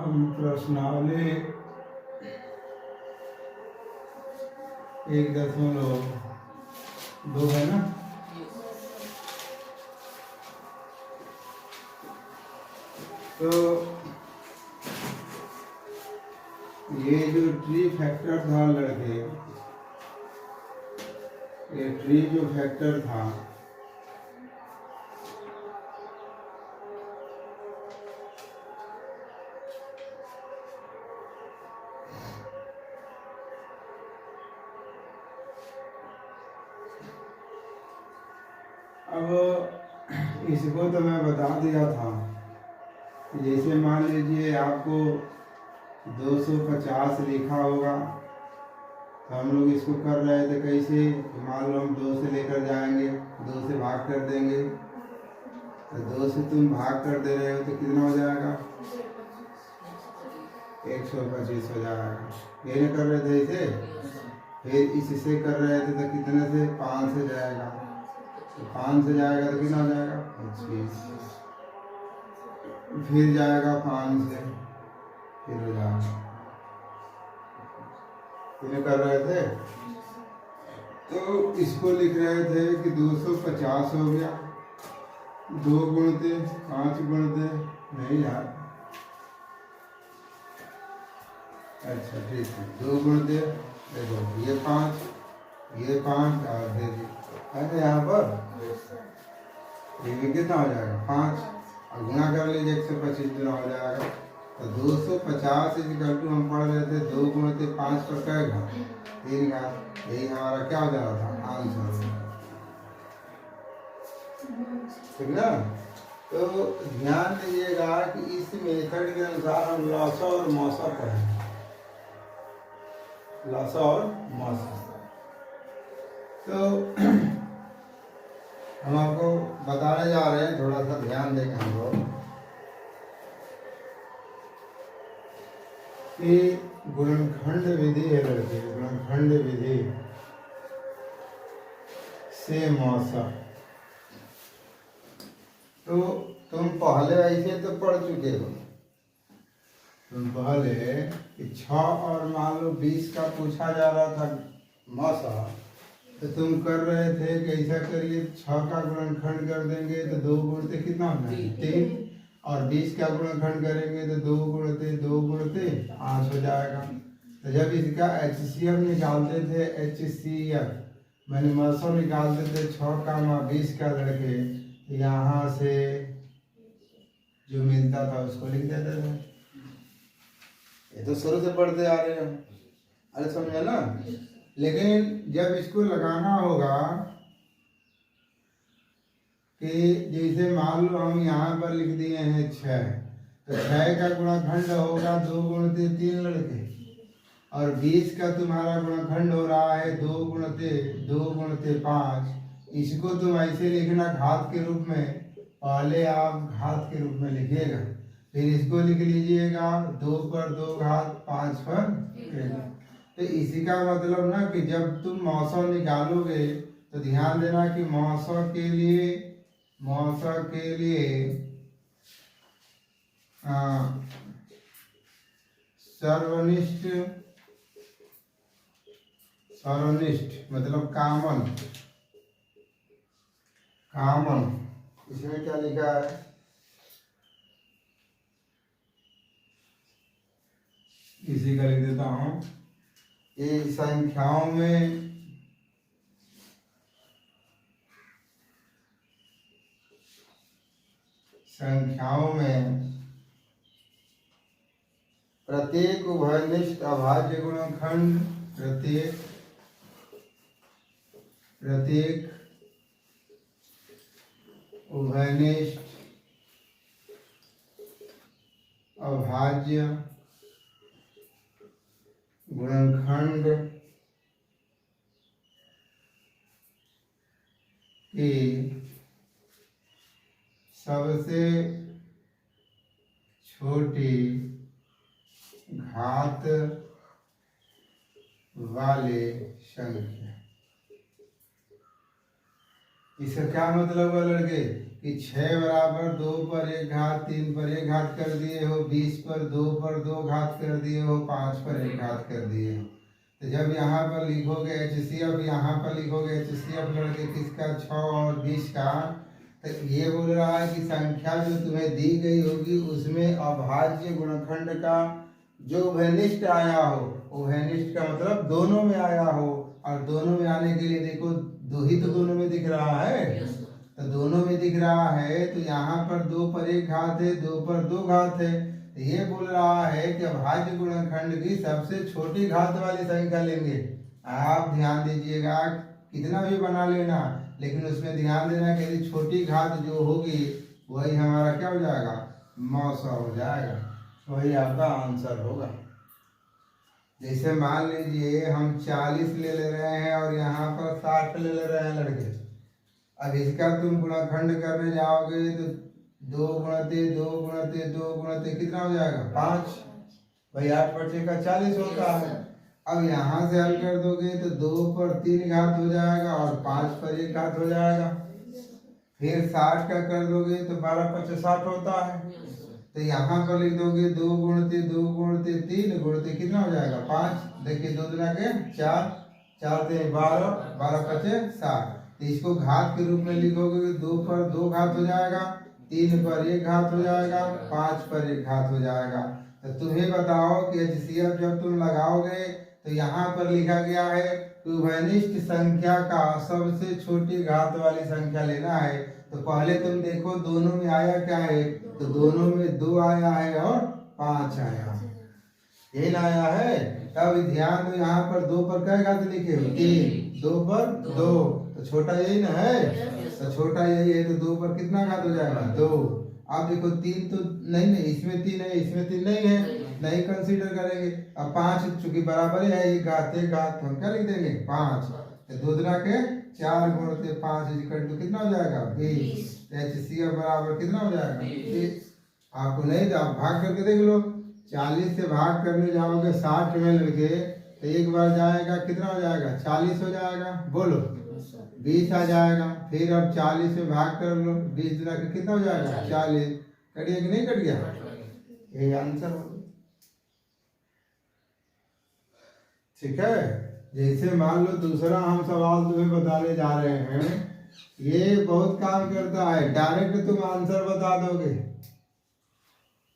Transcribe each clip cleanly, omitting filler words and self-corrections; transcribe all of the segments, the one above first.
हम प्रश्नावली 1.2 है ना। तो ये जो ट्री फैक्टर था लड़के, ये ट्री जो फैक्टर था अब इसको तो मैं बता दिया था। जैसे मान लीजिए आपको 250 लिखा होगा, तो हम लोग इसको कर रहे थे कैसे, मान लो हम 2 से लेकर जाएंगे, 2 से भाग कर देंगे, तो 2 से तुम भाग कर दे रहे हो तो कितना हो जाएगा, 125 हो जाएगा। ये नहीं कर रहे थे इसे, फिर इससे कर रहे थे तो कितने से, 5 से जाएगा, तो 5 से जाएगा तो कितना हो जाएगा, 25, फिर जाएगा 5 से, फिर हो जाएगा, ये कर रहे थे। तो इसको लिख रहे थे कि 250 हो गया, 2 गुणते 5 गुणते नहीं यार, अच्छा ठीक है, 2 गुणते देखो ये 5 और फिर यहाँ पर ये भी कितना हो जाएगा, 5 और गुणा कर लीजिए 125 गुना हो जाएगा। तो 250 टू हम पढ़ रहे थे 2 गुणते 5 पर क्या घात, 3 घात, यही हमारा क्या हो जा रहा था, आंसर, ठीक ना। तो ध्यान दीजिएगा कि इस मेथड के अनुसार हम लॉसा और मौसा पढ़ेंगे, लॉसा और मौसा। तो हम आपको बताने जा रहे हैं, थोड़ा सा ध्यान दें हम लोग कि गुणनखंड विधि है लड़के, गुणनखंड विधि से मौसा। तो तुम पहले ऐसे तो पढ़ चुके हो, तुम पहले 6 और मान लो 20 का पूछा जा रहा था मौसा, तो तुम कर रहे थे कि ऐसा करिए 6 का गुणनखंड कर देंगे तो 2 गुणते कितना होना है, 3, और 20 का गुणनखंड करेंगे तो 2 गुणते 5 हो जाएगा। तो जब इसका HCF निकालते थे, HCF मैंने मौसा निकालते थे 6 का 20 का लड़के, यहाँ से जो मिलता था उसको लिख देते थे। ये तो शुरू से पढ़ते आ रहे हैं, अरे समझे ना। लेकिन जब इसको लगाना होगा कि जैसे मान लो हम यहाँ पर लिख दिए हैं 6, तो 6 का गुणनखंड होगा 2 गुणते 3 लड़के, और 20 का तुम्हारा गुणनखंड हो रहा है 2 गुणते 5। इसको तुम ऐसे लिखना घात के रूप में, पहले आप घात के रूप में लिखिएगा, फिर इसको लिख लीजिएगा 2 पर 2 घात 5 पर 1। तो इसी का मतलब ना कि जब तुम मौसा निकालोगे तो ध्यान देना कि मौसा के लिए सर्वनिष्ठ मतलब कॉमन, इसमें क्या लिखा है, इसी का लिख देता हूं। ये संख्याओं में प्रत्येक उभयनिष्ठ अभाज्य गुणनखंड, प्रत्येक उभयनिष्ठ अभाज्य गुणनखंड की सबसे छोटी घात वाले संख्या, इसका क्या मतलब हुआ लड़के कि 6 बराबर 2 पर 1 घात, 3 पर 1 घात कर दिए हो, 20 पर 2 घात कर दिए हो, 5 पर 1 घात कर दिए हो। तो जब यहाँ पर लिखोगे HCF, यहाँ पर लिखोगे HCF लड़के किसका 6 और 20 का, तो ये बोल रहा है कि संख्या जो तुम्हें दी गई होगी उसमें अभाज्य गुणनखंड का जो उभयनिष्ठ आया हो, उभयनिष्ठ का मतलब दोनों में आया हो, और दोनों में आने के लिए देखो दो ही तो दोनों में दिख रहा है, तो दोनों में दिख रहा है, तो यहाँ पर 2 पर 1 घात है, 2 पर 2 घात है। तो ये बोल रहा है कि अभाज्य गुणनखंड की सबसे छोटी घात वाली संख्या लेंगे। आप ध्यान दीजिएगा, कितना भी बना लेना, लेकिन उसमें ध्यान देना कि यदि छोटी घात जो होगी वही हमारा क्या हो जाएगा, मौसा हो जाएगा, वही आपका आंसर होगा। जैसे मान लीजिए हम 40 ले रहे हैं और यहाँ पर 60 ले रहे हैं लड़के। अब इसका तुम गुणनखंड करने जाओगे तो 2 गुणते 2 गुणते 2 गुणते कितना हो जाएगा, 5। भाई 8 बचे का 40 होता है। अब यहाँ से हल कर दोगे तो 2 पर 3 घात हो जाएगा और 5 पर 1 घात हो जाएगा। फिर 60 का कर दोगे तो 12 5 60 होता है। तो यहाँ पर लिख दोगे 2 गुणते 2 गुणते 3 गुणते कितना हो जाएगा, 5। देखिए 2 दूना के 4, 4 से 12, 12 पचे 60। तो इसको घात के रूप में लिखोगे 2 पर 2 घात हो जाएगा, 3 पर 1 घात हो जाएगा, 5 पर 1 घात हो जाएगा। तो तुम्हें बताओ कि HCF जब तुम लगाओगे तो यहाँ पर लिखा गया है कि उभयनिष्ठ संख्या का सबसे छोटी घात वाली संख्या लेना है। तो पहले तुम देखो दोनों में आया क्या है, तो दोनों में 2 आया है और 5 आया है, यही ना आया है। तब ध्यान दो, यहाँ पर 2 पर क्या घात लिखे हो, 3, 2 पर 2, तो छोटा यही ना है, तो छोटा यही है, तो 2 पर कितना घात हो जाएगा, 2। अब देखो 3 तो नहीं, इसमें 3 है, इसमें 3 नहीं है, नहीं कंसीडर करेंगे। अब 5 चूंकि बराबर है, एक घात हम क्या लिख देंगे, 5। तो 2 दूना के 4 गुणते 5 तो कितना हो जाएगा, 20। HCF बराबर कितना हो जाएगा, 20। आपको नहीं तो आप भाग करके देख लो, 40 से भाग करने जाओगे 60 में लड़के तो एक बार जाएगा कितना हो जाएगा, 40 हो जाएगा, बोलो 20 आ जाएगा। फिर अब 40 में भाग कर लो, 20 दूना के कितना हो जाएगा, 40। कटिए कि नहीं कट गया, यही आंसर हो। ठीक है। जैसे मान लो दूसरा हम सवाल तुम्हें बताने जा रहे हैं, ये बहुत काम करता है, डायरेक्ट तुम आंसर बता दोगे।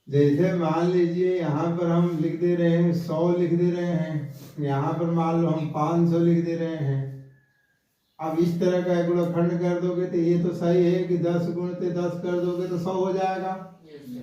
जैसे मान लीजिए यहाँ पर हम लिख दे रहे हैं 100 लिख दे रहे हैं, यहाँ पर मान लो हम 500 लिख दे रहे हैं। अब इस तरह का गुणनखंड कर दोगे तो ये तो सही है कि 10 गुणते 10 कर दोगे तो 100 हो जाएगा।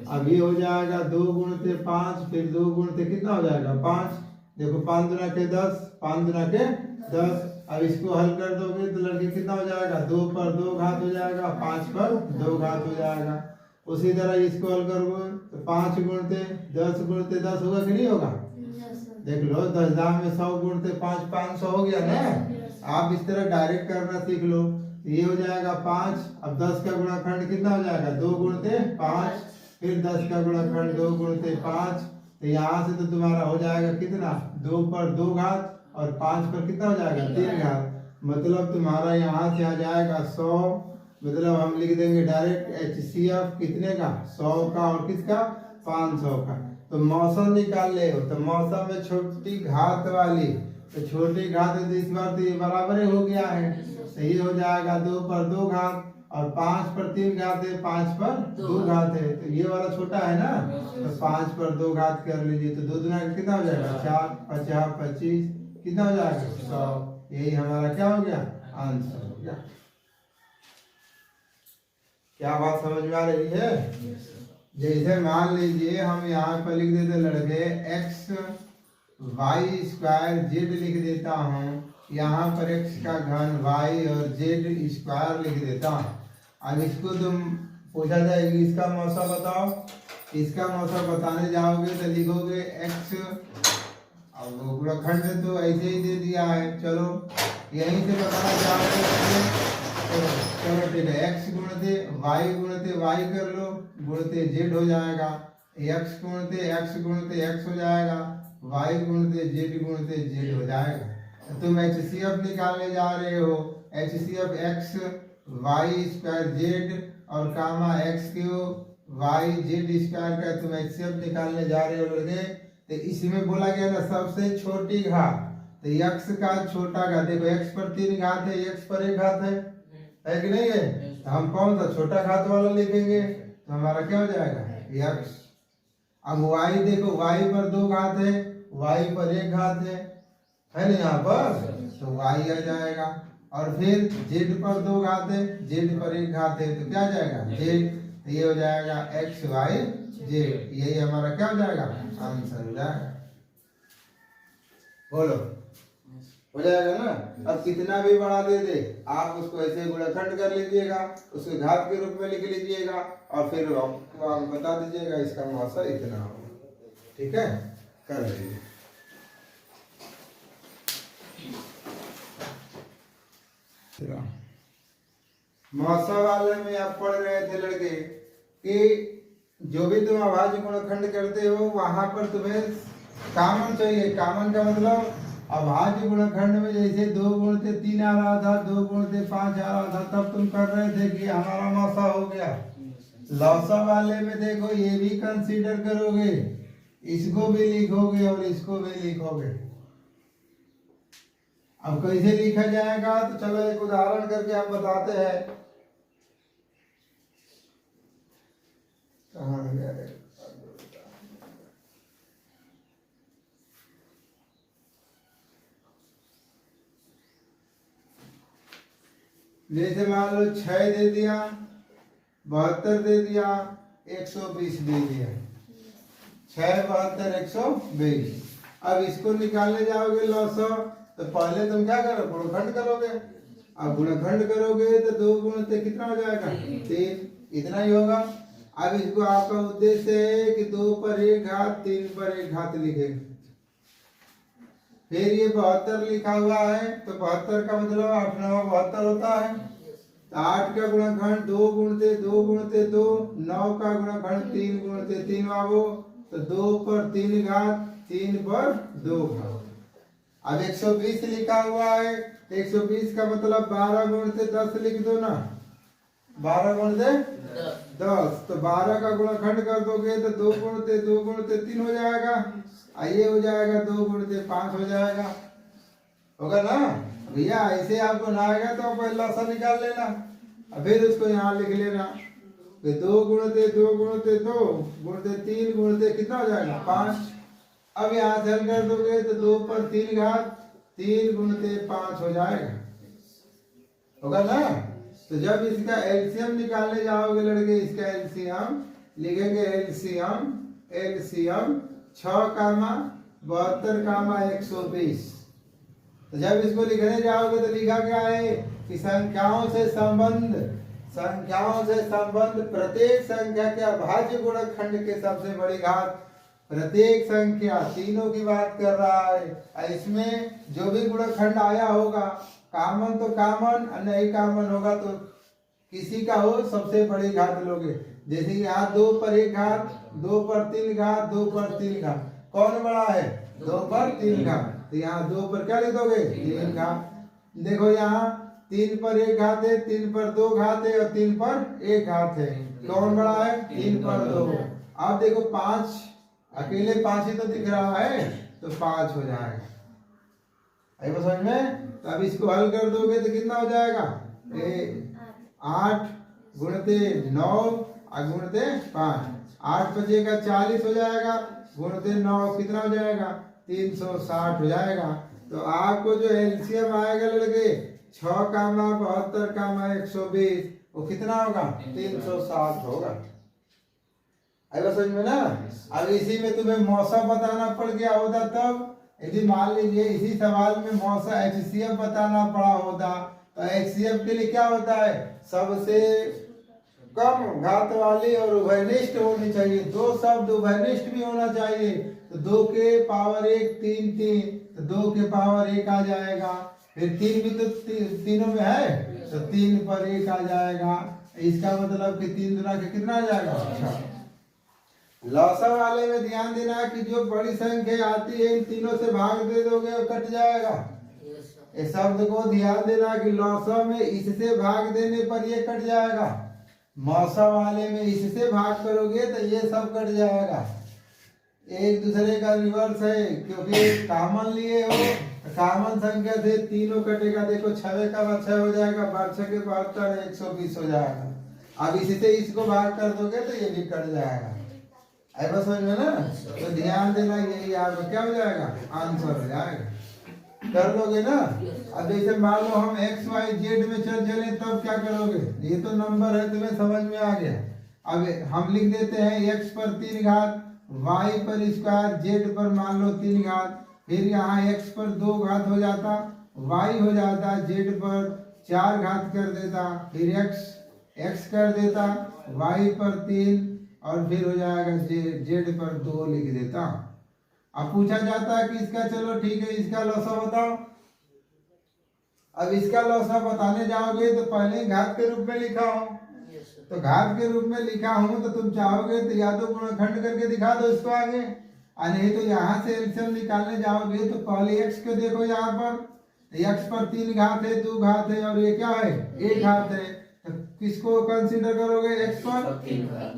अब ये हो जाएगा 2 गुणते 5, फिर 2 गुणते कितना हो जाएगा, 5। देखो 5 दूना के 10, 5 दूना के 10। अब इसको हल कर दोगे तो लड़के कितना हो जाएगा, 2 पर 2 घात हो जाएगा, 5 पर 2 घात हो जाएगा। उसी तरह इसको हल करोगे तो 5 गुणते 10 होगा कि नहीं होगा, देख लो 10 दाम में 100 गुणते 5 500 हो गया ना। आप इस तरह डायरेक्ट करना सीख लो, ये हो जाएगा 5। अब 10 का गुणनखंड कितना हो जाएगा, 2 गुणते 5, फिर 10 का गुणनखंड 2 गुणते 5। तो यहाँ से तो तुम्हारा हो जाएगा कितना, 2 पर 2 घात और 5 पर कितना हो जाएगा, 3 घात। मतलब तुम्हारा यहाँ से आ जाएगा 100। मतलब हम लिख देंगे डायरेक्ट HCF कितने का, 100 का और किसका, 500 का। तो मौसम निकाल ले हो, तो मौसम में छोटी घात वाली, तो छोटी घात है तो इस बार तो ये बराबर ही हो गया है, तो ये हो जाएगा 2 पर 2 घात और 5 पर 3 घात है, 5 पर 2 घात है, तो ये वाला छोटा है ना, तो 5 पर 2 घात कर लीजिए। तो 2 दूना कितना हो जाएगा, 4, 50, 25 कितना हो जाएगा, 100। यही हमारा क्या हो गया, आंसर हो गया। क्या बात समझ में आ रही है। जैसे मान लीजिए हम यहाँ पर लिख देते लड़के x y स्क्वायर z लिख देता हूँ, यहाँ पर x का घन y और z स्क्वायर लिख देता हूँ। अब इसको तुम पूछा जाएगी इसका मौसा बताओ, इसका मौसा बताने जाओगे तो लिखोगे x, अब गुणनखंड तो ऐसे ही दे दिया है, चलो यहीं से बताना चाहोगे, चलो ठीक है, x गुणते y कर लो, गुणते z हो जाएगा, x गुणते x हो जाएगा, y गुणते z हो जाएगा। तुम HCF निकालने जा रहे हो, HCF x y square z और comma x cube y z square का तुम एचसीएफ निकालने जा रहे हो लड़के। तो इसमें बोला गया ना सबसे छोटी घात, तो x का छोटा घात, देखो x पर 3 घात है, x पर 1 घात है कि नहीं है? तो हम कौन सा छोटा घात वाला लिखेंगे, तो हमारा क्या हो जाएगा x। अब y देखो, y पर 2 घात है, y पर 1 घात है ना यहाँ पर, तो y आ जाएगा। और फिर z पर 2 घात है, z पर 1 घात है, तो क्या आ जाएगा z। ये हो जाएगा x y z, यही हमारा क्या हो जाएगा आंसर हो जाएगा। बोलो हो जाएगा ना। अब कितना भी बड़ा दे दे आप उसको ऐसे गुणनखंड कर लीजिएगा, उसके घात के रूप में लिख लीजिएगा और फिर आपको आप बता दीजिएगा इसका मौसा इतना होगा। ठीक है, कर लीजिए। मौसा वाले में आप पढ़ रहे थे लड़के कि जो भी तुम अभाज्य गुणनखंड करते हो वहां पर तुम्हें कामन चाहिए। कामन का मतलब अभाज्य गुणनखंड में जैसे 2 गुणित 3 आ रहा था, 2 गुणित 5 आ रहा था, तब तुम कर रहे थे कि हमारा मौसा हो गया। लौसा वाले में देखो ये भी कंसीडर करोगे, इसको भी लिखोगे और इसको भी लिखोगे। अब कैसे लिखा जाएगा, तो चलो एक उदाहरण करके हम बताते हैं। कहाँ गया रे? जैसे मान लो 6 दे दिया, 72 दे दिया, 120 दे दिया, 6 72 120। अब इसको निकालने जाओगे लौसा, तो पहले तुम क्या करो गुणनखंड करोगे। अब गुणनखंड करोगे तो 2 गुणित कितना हो जाएगा 3, इतना ही होगा। अब इसको आपका उद्देश्य है कि 2 पर 1 घात 3 पर 1 घात लिखे। फिर ये 72 लिखा हुआ है, तो 72 का मतलब 8 9 72 होता है। तो 8 का गुणनखंड 2 गुणित 2 गुणित 2, 9 का गुणनखंड 3 गुणित 3 बाबू, तो 2 पर 3 घात 3 पर 2 घात। अब 120 लिखा हुआ है, 120 का मतलब 12 गुणित 10 लिख दो ना, 12 गुणित 10, तो 12 का गुणनखंड कर दोगे तो 2 गुणित 2 गुणित 3 हो जाएगा, ये हो जाएगा 2 गुणित 5 हो जाएगा, होगा ना भैया। ऐसे आपको ना आएगा तो पहला सा निकाल लेना, फिर उसको यहाँ लिख लेना। 2 गुणित 2 गुणित 2 गुणित 3 गुणित कितना हो जाएगा 5। अब यहाँ से हल कर दोगे तो 2 पर 3 घात 3 गुणित 5 हो जाएगा, होगा ना। तो जब इसका एलसीएम निकालने जाओगे लड़के, इसका एलसीएम लिखेंगे, एलसीएम एलसीएम 6 कामा 72 कामा 120। तो जब इसको लिखने जाओगे तो लिखा क्या है कि संख्याओं से संबंध, संख्याओं से संबंध प्रत्येक संख्या के अभाज्य गुणनखंड के सबसे बड़ी घात। प्रत्येक संख्या तीनों की बात कर रहा है, इसमें जो भी गुणनखंड आया होगा कामन तो कामन, नहीं कामन होगा तो किसी का हो सबसे बड़ी घात लोगे। जैसे यहाँ 2 पर 1 घात, 2 पर 3 घात, 2 पर 3 घात, कौन बड़ा है 2 पर 3 घात, तो यहाँ 2 पर क्या लिख दोगे 3 घात। देखो यहाँ 3 पर 1 घात है, 3 पर 2 घात है और 3 पर 1 घात है, कौन बड़ा है 3 पर 2। अब देखो 5 अकेले 5 ही तो दिख रहा है, तो 5 हो जाएगा, आई बात समझ में। तो अब इसको हल कर दोगे तो कितना हो जाएगा 8 गुणित 9 और गुणित 5, 8 बचेगा 40 हो जाएगा, गुणित 9 कितना हो जाएगा 360 हो जाएगा। तो आपको जो एलसीएम आएगा लड़के 6 कामा 72 कामा 120, वो कितना होगा 360 होगा, आई समझ में ना। अब इसी में तुम्हें मौसा बताना पड़ गया होता, तब यदि मान लीजिए इसी सवाल में मौसा एचसीएफ बताना पड़ा होता, तो एचसीएफ के लिए क्या होता है सबसे कम घात वाली और उभयनिष्ठ होनी चाहिए। 2 शब्द उभयनिष्ठ भी होना चाहिए, तो 2 के पावर 1 3 3, तो 2 के पावर 1 आ जाएगा, फिर 3 भी तो तीनों में है, तो 3 पर 1 आ जाएगा। इसका मतलब कि 3 गुना के कितना आ जाएगा 6। लौसा वाले में ध्यान देना कि जो बड़ी संख्या आती है इन तीनों से भाग दे दोगे और कट जाएगा, इस शब्द को ध्यान देना कि लौसा में इससे भाग देने पर ये कट जाएगा, मौसा वाले में इससे भाग करोगे तो ये सब कट जाएगा। एक दूसरे का रिवर्स है, क्योंकि कॉमन लिए हो, कॉमन संख्या से तीनों कटेगा। देखो 6 का 6 हो जाएगा, 12 के 72, 120 हो जाएगा। अब इससे इसको भाग कर दोगे तो ये भी कट जाएगा। ऐसा समझ में ना, तो ध्यान देना, यही आपका क्या हो जाएगा, आंसर हो जाएगा। कर लोगे ना। अब जैसे मान लो हम x y z में चले तब क्या करोगे, ये तो नंबर है, तुम्हें समझ में आ गया। अब हम लिख देते हैं x पर 3 घात, y पर स्क्वायर, z पर मान लो 3 घात, फिर यहाँ x पर 2 घात हो जाता, y हो जाता, z पर 4 घात कर देता, फिर x कर देता, y पर 3 और फिर हो जाएगा z पर 2 लिख देता। अब पूछा जाता है कि इसका, चलो ठीक है, इसका लौसा बताओ। अब इसका लौसा बताने जाओगे तो पहले ही घात के रूप में लिखा हो, तो घात के रूप में लिखा हूं तो तुम चाहोगे तो या तो गुणनखंड करके दिखा दो इसको आगे, और नहीं तो यहाँ से एलसीएम निकालने जाओगे तो पहले x को देखो, यहाँ पर x पर 3 घात है, 2 घात है और ये क्या है, 1 घात है, तो किसको कंसीडर करोगे, x पर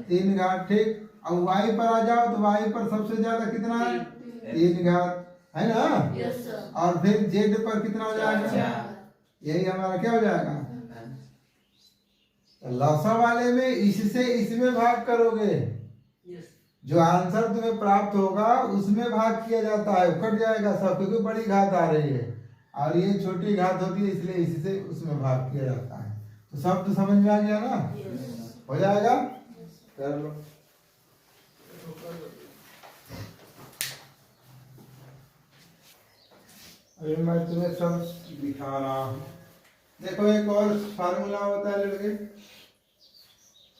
3 घात, ठीक। अब y पर आ जाओ तो y पर सबसे ज्यादा कितना है, 3 घात है ना, और फिर z पर कितना हो जाएगा, यही हमारा क्या हो जाएगा, लौसा वाले में इससे इसमें भाग करोगे, जो आंसर तुम्हें प्राप्त होगा उसमें भाग किया जाता है, कट जाएगा सब, क्योंकि बड़ी घात आ रही है और ये छोटी घात होती है, इसलिए इससे उसमें भाग किया जाता है। तो सब तो समझ में आ गया ना, हो जाएगा, कर लो। अभी मैं तुम्हें सब दिखा रहा हूँ। देखो एक और फार्मूला होता है लड़के,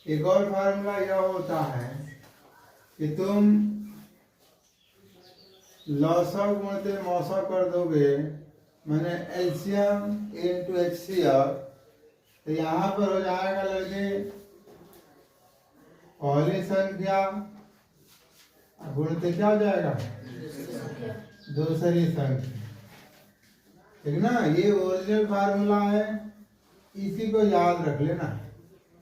एक और फार्मूला यह होता है कि तुम लौसा गुणित मौसा कर दोगे, मैंने एलसीएम इनटू एचसीएफ, तो यहाँ पर हो जाएगा लड़के पहली संख्या गुणित क्या हो जाएगा, दूसरी संख्या, ठीक ना। ये ओरिजिनल फार्मूला है, इसी को याद रख लेना।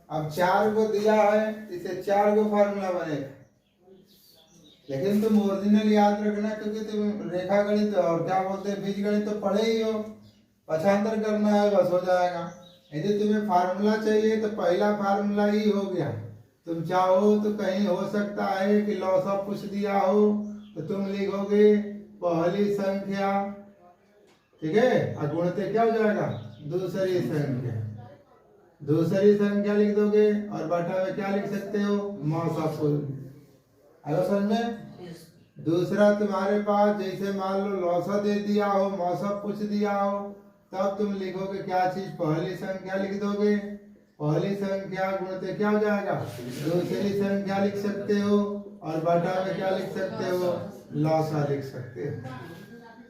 अब 4 को दिया है, इसे 4 को फार्मूला बनेगा, लेकिन तुम ओरिजिनल याद रखना, क्योंकि तुम रेखा गणित और क्या बोलते हैं बीज गणित तो पढ़े ही हो, पक्षांतर करना है बस हो जाएगा। यदि तुम्हें फार्मूला चाहिए तो पहला फार्मूला ही हो गया। तुम चाहो तो कहीं हो सकता है कि लौसा पूछ दिया हो तो तुम लिखोगे पहली संख्या, ठीक है, और गुणित क्या हो जाएगा, दूसरी संख्या, दूसरी संख्या लिख दोगे और बटा में क्या लिख सकते हो, मौसा कुल। अगर समझ में, दूसरा तुम्हारे पास जैसे मान लो लौसा दे दिया हो, मौसा पूछ दिया हो, तब तुम लिखोगे क्या चीज, पहली संख्या लिख दोगे, पहली संख्या गुणित क्या हो जाएगा, दूसरी संख्या लिख सकते हो और बटा में क्या लिख सकते हो, लौसा लिख सकते हो।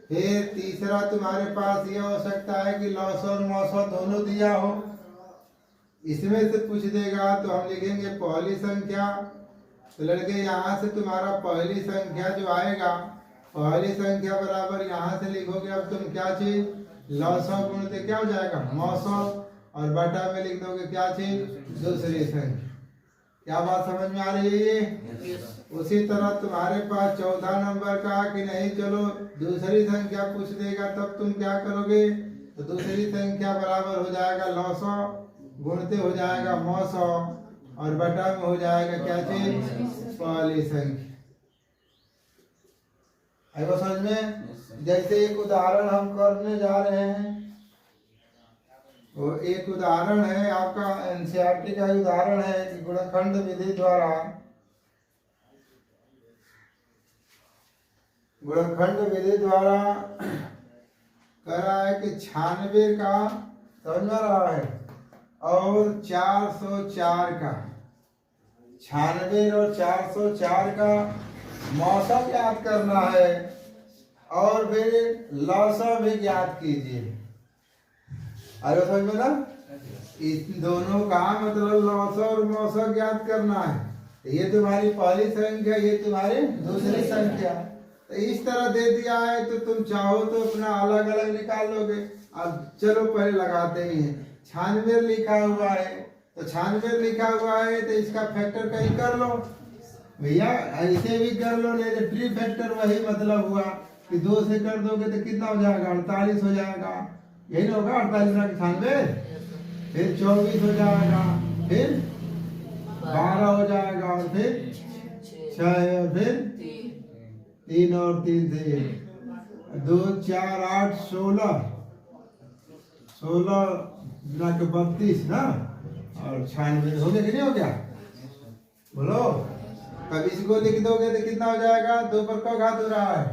फिर तीसरा तुम्हारे पास यह हो सकता है कि लौसा और मौसा दोनों दिया हो, इसमें से पूछ देगा तो हम लिखेंगे पहली संख्या, तो लड़के यहाँ से तुम्हारा पहली संख्या जो आएगा, पहली संख्या बराबर यहाँ से लिखोगे, अब तुम क्या चीज, लौसा गुणित क्या हो जाएगा, मौसा, और बटा में लिख दोगे क्या चीज, दूसरी संख्या। क्या बात समझ में आ रही है। उसी तरह तुम्हारे पास 14 नंबर का कि नहीं, चलो दूसरी संख्या पूछ देगा, तब तुम क्या करोगे, तो दूसरी संख्या बराबर हो जाएगा लौसा गुणित हो जाएगा मौसा, और बटा में हो जाएगा क्या चीज, पहली संख्या। है वो समझ में। जैसे एक उदाहरण हम करने जा रहे हैं, वो एक उदाहरण है आपका एनसीईआरटी का उदाहरण है कि गुणनखंड विधि द्वारा, गुणनखंड विधि द्वारा कह रहा है कि 96 का समझ में रहा है और 404 का, 96 और 404 का मौसा ज्ञात करना है और फिर लौसा भी ज्ञात कीजिए। अरे समझ में ना, इन दोनों का मतलब लौसा और मौसा ज्ञात करना है। ये तुम्हारी पहली संख्या, ये तुम्हारी दूसरी संख्या। तो इस तरह दे दिया है तो तुम चाहो तो अपना अलग अलग निकाल लोगे। अब चलो पहले लगाते ही हैं। 96 लिखा हुआ है तो 96 लिखा हुआ है तो इसका फैक्टर कहीं कर लो भैया, ऐसे भी कर लो, नहीं तो ट्री फैक्टर वही मतलब हुआ कि 2 से कर दोगे तो कितना हो जाएगा, 48 हो जाएगा। यही ना होगा, 48 गुना 96, फिर 24 हो जाएगा, फिर 12 हो जाएगा, और फिर 6, और फिर 3 और 3 से 2 4 8 16 गुना के 32 ना, और 96 हो गया कि नहीं हो गया, बोलो। अब इसको लिख दोगे तो कितना हो जाएगा, 2 पर कौ घात हो रहा है,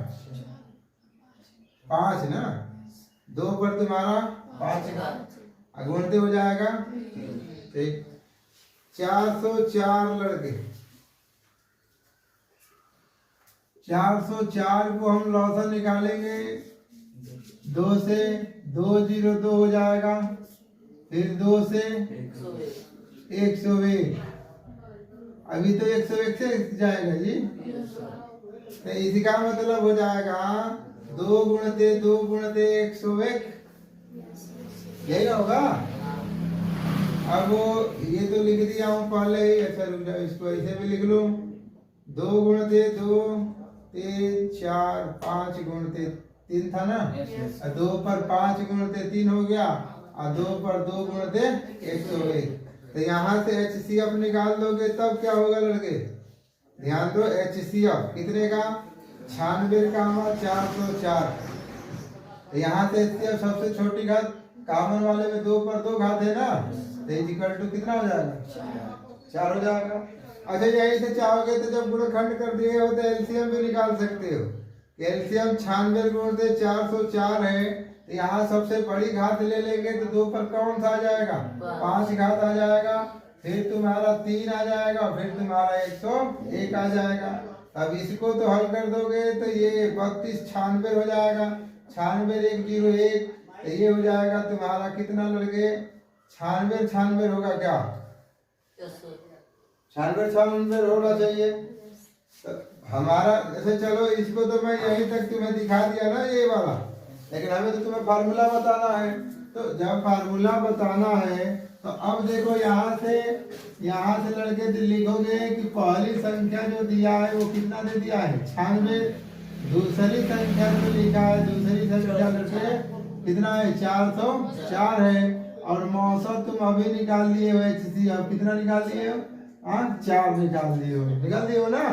5 ना, 2 पर तुम्हारा 5 गुणते हो जाएगा, ठीक। 404 लड़के, 404 को हम लौसा निकालेंगे, 2 से 202 हो जाएगा, फिर 2 से 101, अभी तो 101 से जाएगा जी, तो इसी का मतलब हो जाएगा 2 गुणते 101, यही होगा। अब ये तो लिख दिया हूँ पहले ही, अच्छा रुक जाओ, इसको ऐसे भी लिख लो, 2 गुणते 2 3 4 5 गुणते 3 था ना, 2 पर 5 गुणते 3 हो गया, और 2 पर 2 गुणते 101। तो यहाँ से HCF निकाल दोगे तब क्या होगा लड़के, ध्यान दो, HCF कितने का, 96 का 404। तो यहाँ से HCF सबसे छोटी घात, कॉमन वाले में 2 पर 2 घात है ना, तो इक्वल टू कितना हो जाएगा, 4 हो जाएगा। अच्छा यही से चाहोगे तो जब गुणनखंड कर दिए हो तो एलसीएम भी निकाल सकते हो। एलसीएम 96 गुणित 404 है, तो यहाँ सबसे बड़ी घात ले लेंगे तो 2 पर कौन सा आ जाएगा, 5 घात आ जाएगा, फिर तुम्हारा 3 आ जाएगा, फिर तुम्हारा 101 आ जाएगा। अब इसको तो हल कर दोगे तो ये 32 96 हो जाएगा, 96 101, तो ये हो जाएगा तुम्हारा कितना लड़के, 96 होगा क्या, 96 होना चाहिए। तो हमारा जैसे, चलो इसको तो मैं यहीं तक तुम्हें दिखा दिया ना ये वाला, लेकिन हमें तो तुम्हें फार्मूला बताना है। तो जब फार्मूला बताना है तो अब देखो यहाँ से लड़के लिखोगे कि पहली संख्या जो दिया है वो कितना दे दिया है, 96। दूसरी संख्या जो लिखा है, दूसरी संख्या लड़के कितना है, 404 है, और मौसम तुम अभी निकाल लिए हो, HCF कितना निकाल लिए हो, 4 निकाल दिए हो ना।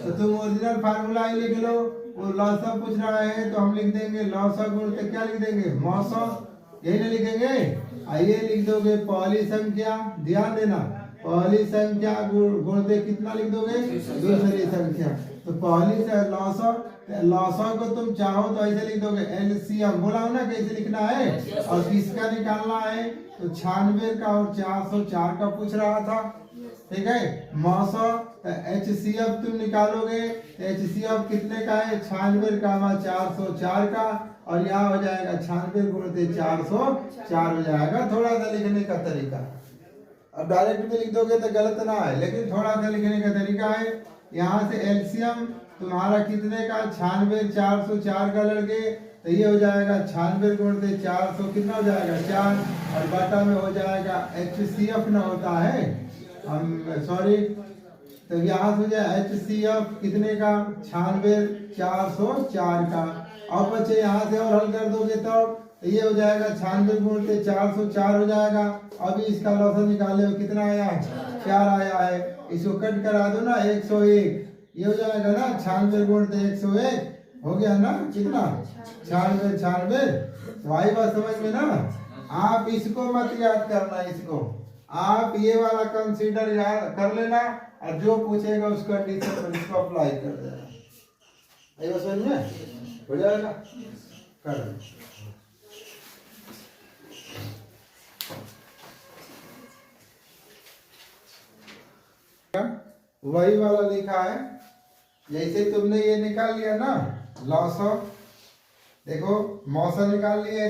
तो तुम ओरिजिनल फार्मूला ही लिख लो, वो लौसा पूछ रहा है तो हम लिख देंगे लौसा गुणते क्या लिख देंगे, मौसम, यही ना लिखेंगे। आइए लिख दोगे पहली संख्या, ध्यान देना, पहली संख्या गुणते कितना लिख दोगे, दूसरी संख्या। तो पहली से लौसा को तुम चाहो तो ऐसे लिख दोगे एलसीएम, बोला ना कैसे लिखना है, और किसका निकालना है, तो 96 का और 404 का पूछ रहा था, ठीक है। मौसम HCF तुम निकालोगे, HCF कितने का है, 96 का 404 का, और यहाँ हो जाएगा 96 गुणित 404 हो जाएगा। थोड़ा सा लिखने का तरीका, अब डायरेक्ट में लिख दोगे तो गलत ना है, लेकिन थोड़ा सा लिखने का तरीका है। यहाँ से एलसीएम तुम्हारा कितने का, 96 404 का लड़के, तो ये हो जाएगा 96 गुणित 400 कितना हो जाएगा, 4, और बटा में हो जाएगा HCF ना होता है, हम सॉरी, तो यहाँ से HCF कितने का, 96 404 का। अब बच्चे यहाँ से और हल कर दोगे तब तो ये हो जाएगा 96 गुणित 404 हो जाएगा। अभी इसका लौसा निकाले हो, कितना आया है, 4 आया है, इसको कट करा दो ना, 101, ये हो जाएगा ना 96 गुणित 101 हो गया ना, कितना 96। वही बात समझ में ना। आप इसको मत याद करना, इसको आप ये वाला कंसीडर याद कर लेना, और जो पूछेगा उस कंडीशन पर इसको अप्लाई कर देना, ये समझ में हो जाएगा, कर वही वाला लिखा है। जैसे तुमने ये निकाल लिया ना लॉस ऑफ, देखो मौसम निकाल लिया,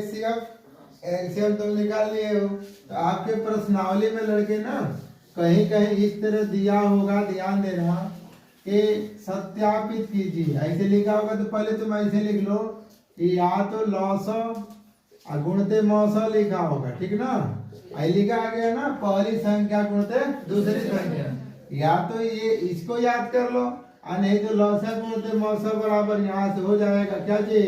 एलसीएम तुम निकाल लिए हो, तो आपके प्रश्नावली में लड़के ना कहीं कहीं इस तरह दिया होगा, ध्यान देना कि सत्यापित कीजिए, ऐसे लिखा होगा तो पहले तुम ऐसे लिख लो कि या तो लॉस ऑफ और गुणते मौसा लिखा होगा, ठीक ना। आई लिखा आ गया ना, पहली संख्या गुणते दूसरी संख्या। या तो ये इसको याद कर लो और नहीं तो लौसा गुणते मौसा बराबर यहाँ से हो जाएगा क्या जी,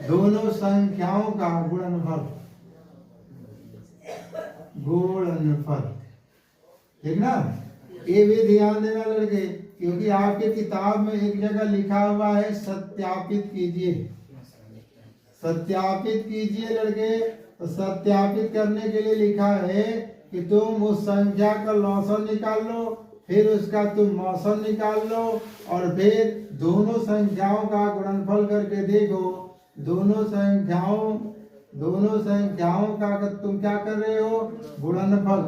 दोनों संख्याओं का गुणनफल, ठीक ना। ये भी ध्यान देना लड़के, क्योंकि आपके किताब में एक जगह लिखा हुआ है सत्यापित कीजिए, सत्यापित कीजिए लड़के। तो सत्यापित करने के लिए लिखा है कि तुम उस संख्या का लौसन निकाल लो, फिर उसका तुम मौसन निकाल लो, और फिर दोनों संख्याओं का गुणनफल करके देखो। दोनों संख्याओं का तुम क्या कर रहे हो, गुणनफल।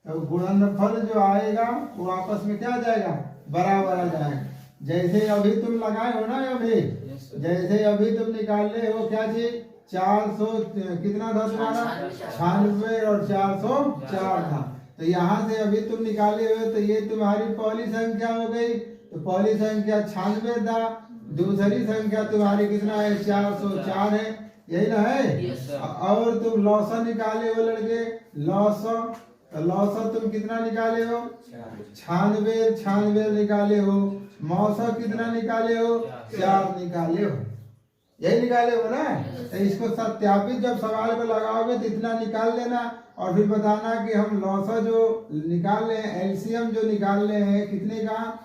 तो गुणनफल जो आएगा वो आपस में क्या आ जाएगा, बराबर आ जाएगा। जैसे अभी तुम लगाए हो ना, अभी जैसे अभी तुम निकाल रहे हो क्या चीज, 400 कितना था तुम्हारा, 96 और 404 था। तो यहाँ से अभी तुम निकाले हो, तो ये तुम्हारी पहली संख्या हो गई। तो पहली संख्या 96 था, दूसरी संख्या तुम्हारी कितना है, 404 है, यही ना है। और तुम लौसा निकाले हो लड़के, लौसा तुम कितना निकाले हो, 96 निकाले हो। मौसा कितना निकाले हो, 4 निकाले हो, यही निकाले हो ना। तो इसको सत्यापित जब सवाल पे लगाओगे तो इतना निकाल लेना, और फिर बताना कि हम लौसा जो निकाल रहे हैं, एलसीएम जो निकाल रहे हैं कितने का,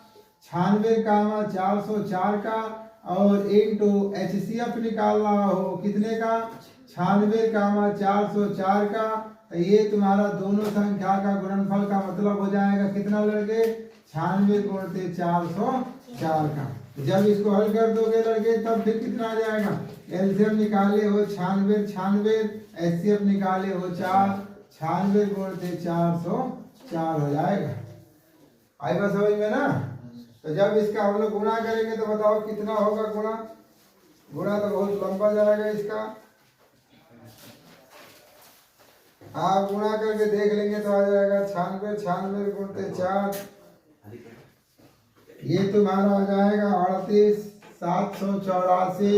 96 का 404 का, और इंटू एचसीएफ निकाल रहा हो कितने का, 96 का 404 का। तो ये तुम्हारा दोनों संख्या का गुणनफल का मतलब हो जाएगा कितना लड़के, 96 गुणते 404 का। जब इसको हल कर दोगे लड़के तब फिर कितना आ जाएगा, एलसीएम निकाले हो 96, एचसीएफ निकाले हो 4, 96 गुणते 404 हो जाएगा। आई बात समझ में ना। तो जब इसका हम लोग गुणा करेंगे तो बताओ कितना होगा गुणा, गुणा तो बहुत लंबा जाएगा इसका। आप गुणा करके देख लेंगे तो आ जाएगा 96 गुणते 4, ये तुम्हारा आ जाएगा 38,784।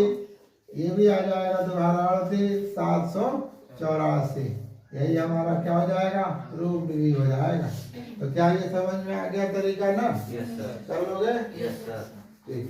ये भी आ जाएगा तुम्हारा 38,784। यही हमारा क्या हो जाएगा, रूट डिग्री हो जाएगा। तो क्या ये समझ में आ गया तरीका ना? Yes sir. कर लोगे? Yes sir. ठीक।